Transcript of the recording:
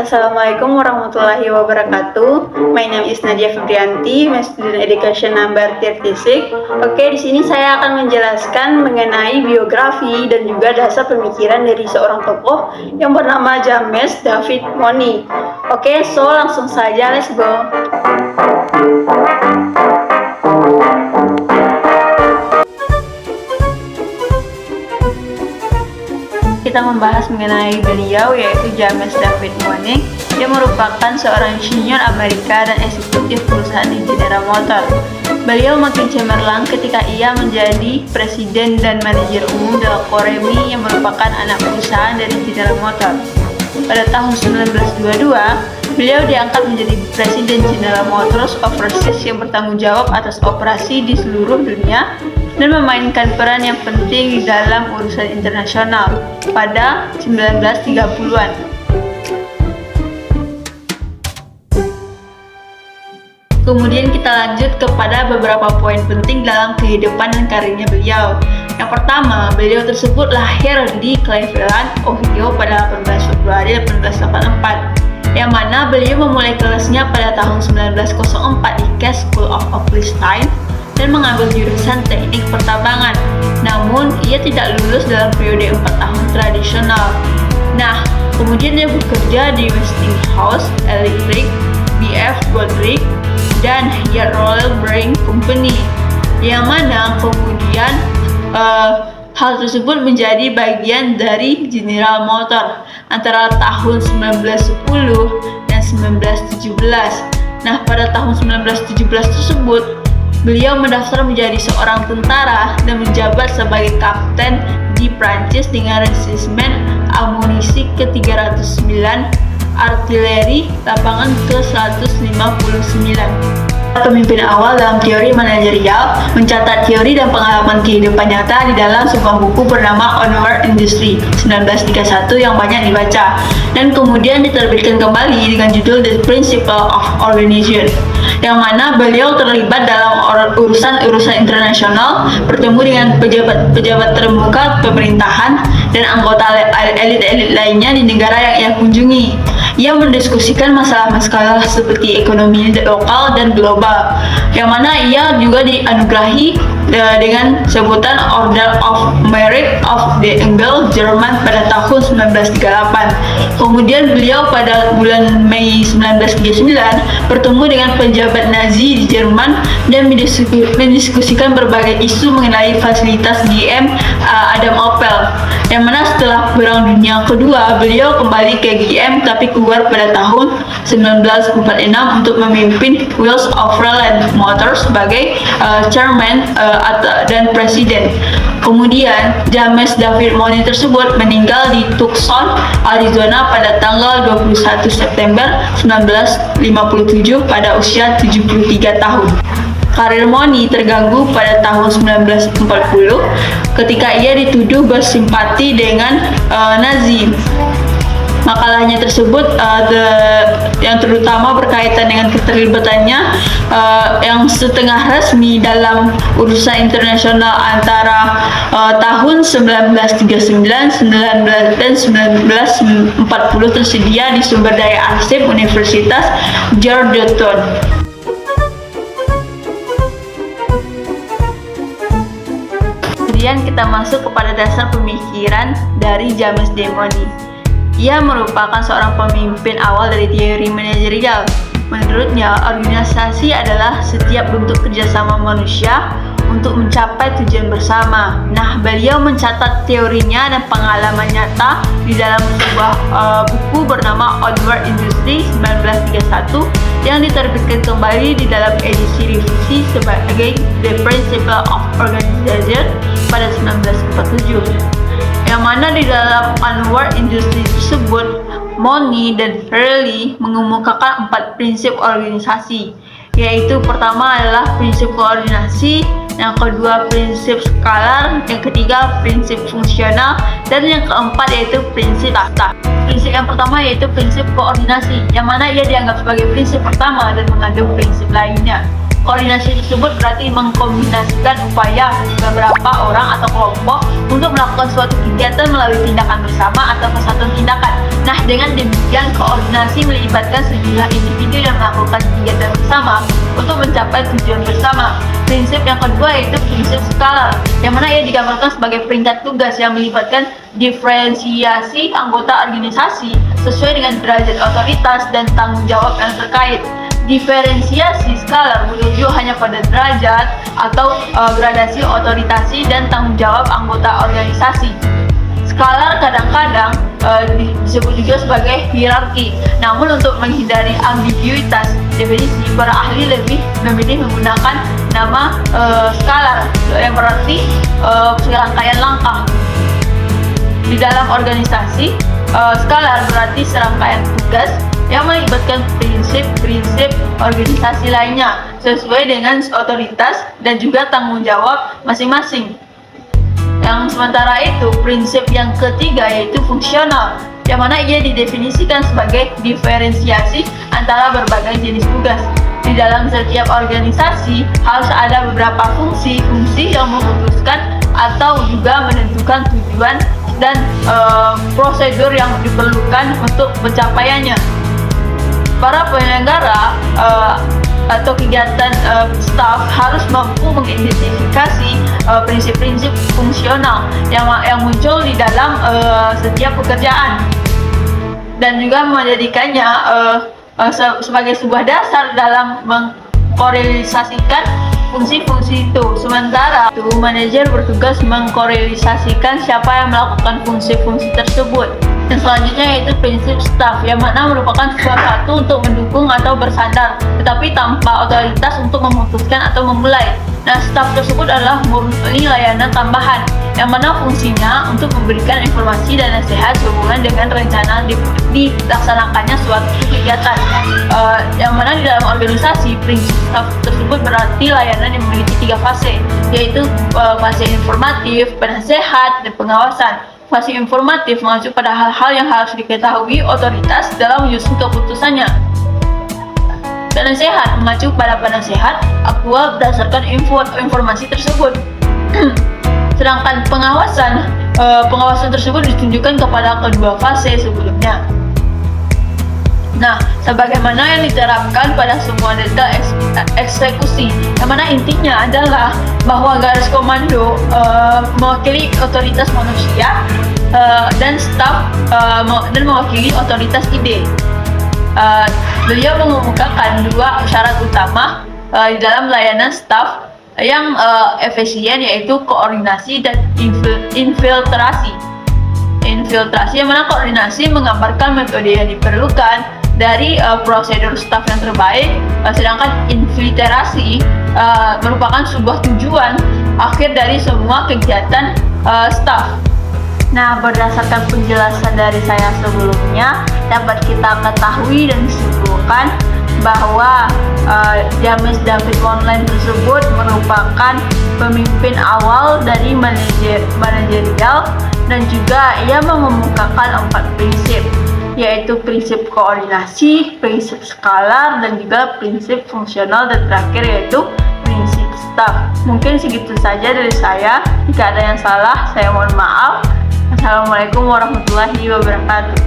Assalamualaikum warahmatullahi wabarakatuh. My name is Nadia Febrianti, my student education number 36. Oke, di sini saya akan menjelaskan mengenai biografi dan juga dasar pemikiran dari seorang tokoh yang bernama James David Money. Oke, so langsung saja, let's go. Kita membahas mengenai beliau, yaitu James David Money. Dia merupakan seorang insinyur Amerika dan eksekutif perusahaan di General Motors. Beliau makin cemerlang ketika ia menjadi presiden dan manajer umum Delco Remy yang merupakan anak perusahaan dari General Motors. Pada tahun 1922, beliau diangkat menjadi presiden General Motors Overseas yang bertanggung jawab atas operasi di seluruh dunia dan memainkan peran yang penting di dalam urusan internasional pada 1930-an. Kemudian kita lanjut kepada beberapa poin penting dalam kehidupan dan karirnya beliau. Yang pertama, beliau tersebut lahir di Cleveland, Ohio pada 18 Februari 1884, yang mana beliau memulai kelasnya pada tahun 1904 di Cass School of Palestine dan mengambil jurusan teknik pertambangan. Namun, ia tidak lulus dalam periode 4 tahun tradisional. Nah, kemudian dia bekerja di Westinghouse Electric, B.F. Goodrich, dan Royal Brewing Company, yang mana kemudian hal tersebut menjadi bagian dari General Motors antara tahun 1910 dan 1917. Nah, pada tahun 1917 tersebut, beliau mendaftar menjadi seorang tentara dan menjabat sebagai kapten di Prancis dengan resimen amunisi ke-309 artileri lapangan ke-159. Pemimpin awal dalam teori manajerial mencatat teori dan pengalaman kehidupan nyata di dalam sebuah buku bernama Onward Industry 1931 yang banyak dibaca dan kemudian diterbitkan kembali dengan judul The Principle of Organization, yang mana beliau terlibat dalam urusan-urusan internasional, bertemu dengan pejabat-pejabat terbuka pemerintahan dan anggota elit-elit lainnya di negara yang ia kunjungi. Ia mendiskusikan masalah-masalah seperti ekonomi lokal dan global, yang mana ia juga dianugerahi dengan sebutan Order of Merit of the Engel Jerman pada tahun 1938. Kemudian beliau pada bulan Mei 1939 bertemu dengan pejabat Nazi di Jerman dan mendiskusikan berbagai isu mengenai fasilitas GM Adam Opel, yang mana setelah Perang Dunia Kedua beliau kembali ke GM tapi keluar pada tahun 1946 untuk memimpin Wheels of Roland Motors sebagai chairman dan presiden. Kemudian James David Money tersebut meninggal di Tucson, Arizona pada tanggal 21 September 1957 pada usia 73 tahun. Karir Money terganggu pada tahun 1940 ketika ia dituduh bersimpati dengan Nazi. Makalahnya tersebut yang terutama berkaitan dengan keterlibatannya yang setengah resmi dalam urusan internasional antara tahun 1939 dan 1940 tersedia di sumber daya arsip Universitas Georgetown. Kemudian kita masuk kepada dasar pemikiran dari James D. Money. Ia merupakan seorang pemimpin awal dari teori manajerial. Menurutnya, organisasi adalah setiap bentuk kerjasama manusia untuk mencapai tujuan bersama. Nah, beliau mencatat teorinya dan pengalaman nyata di dalam sebuah buku bernama Onward Industry 1931 yang diterbitkan kembali di dalam edisi revisi sebagai The Principle of Organization pada 1947. Yang mana di dalam Onward Industry tersebut, Money dan Farley mengemukakan 4 prinsip organisasi, yaitu pertama adalah prinsip koordinasi, yang kedua prinsip skalar, yang ketiga prinsip fungsional, dan yang keempat yaitu prinsip tata. Prinsip yang pertama yaitu prinsip koordinasi, yang mana ia dianggap sebagai prinsip pertama dan mengandung prinsip lainnya. Koordinasi tersebut berarti mengkombinasikan upaya beberapa orang atau kelompok untuk melakukan suatu kegiatan melalui tindakan bersama atau kesatuan tindakan. Nah, dengan demikian koordinasi melibatkan sejumlah individu yang melakukan kegiatan bersama untuk mencapai tujuan bersama. Prinsip yang kedua yaitu prinsip skalar, yang mana ia digambarkan sebagai peringkat tugas yang melibatkan diferensiasi anggota organisasi sesuai dengan derajat otoritas dan tanggung jawab yang terkait. Diferensiasi skalar merujuk hanya pada derajat atau gradasi otoritasi dan tanggung jawab anggota organisasi. Skalar kadang-kadang disebut juga sebagai hierarki. Namun untuk menghindari ambiguitas definisi, para ahli lebih memilih menggunakan nama skalar yang berarti serangkaian langkah. Di dalam organisasi, skalar berarti serangkaian tugas yang melibatkan prinsip-prinsip organisasi lainnya sesuai dengan otoritas dan juga tanggung jawab masing-masing. Yang sementara itu, prinsip yang ketiga yaitu fungsional, yang mana ia didefinisikan sebagai diferensiasi antara berbagai jenis tugas. Di dalam setiap organisasi harus ada beberapa fungsi yang memutuskan atau juga menentukan tujuan dan prosedur yang diperlukan untuk pencapaiannya. Para penyelenggara atau kegiatan staf harus mampu mengidentifikasi prinsip-prinsip fungsional yang muncul di dalam setiap pekerjaan dan juga menjadikannya sebagai sebuah dasar dalam mengkorelisasikan fungsi-fungsi itu. Sementara itu, manajer bertugas mengkorelisasikan siapa yang melakukan fungsi-fungsi tersebut. Dan selanjutnya yaitu prinsip staff, yang mana merupakan sesuatu untuk mendukung atau bersandar, tetapi tanpa otoritas untuk memutuskan atau memulai. Nah, staff tersebut adalah murni layanan tambahan, yang mana fungsinya untuk memberikan informasi dan nasihat sehubungan dengan rencana dilaksanakannya suatu kegiatan. Yang mana di dalam organisasi, prinsip staff tersebut berarti layanan yang memiliki 3 fase, yaitu fase informatif, penasehat, dan pengawasan. Fase informatif mengacu pada hal-hal yang harus diketahui otoritas dalam menyusun keputusannya. Penasehat mengacu pada penasehat aktual berdasarkan informasi tersebut. Sedangkan pengawasan tersebut ditunjukkan kepada kedua fase sebelumnya. Nah, sebagaimana yang diterapkan pada semua detail eksekusi, yang mana intinya adalah bahwa garis komando mewakili otoritas manusia dan staf dan mewakili otoritas ide. Beliau mengemukakan 2 syarat utama di dalam layanan staf yang efisien, yaitu koordinasi dan infiltrasi. Infiltrasi yang mana koordinasi menggambarkan metode yang diperlukan dari prosedur staf yang terbaik, sedangkan infiltrasi merupakan sebuah tujuan akhir dari semua kegiatan staf. Nah, berdasarkan penjelasan dari saya sebelumnya, dapat kita ketahui dan disimpulkan bahwa James David Monline tersebut merupakan pemimpin awal dari manajerial, dan juga ia mengemukakan 4 prinsip, yaitu prinsip koordinasi, prinsip skalar, dan juga prinsip fungsional, dan terakhir yaitu prinsip staff. Mungkin segitu saja dari saya. Jika ada yang salah, saya mohon maaf. Assalamualaikum warahmatullahi wabarakatuh.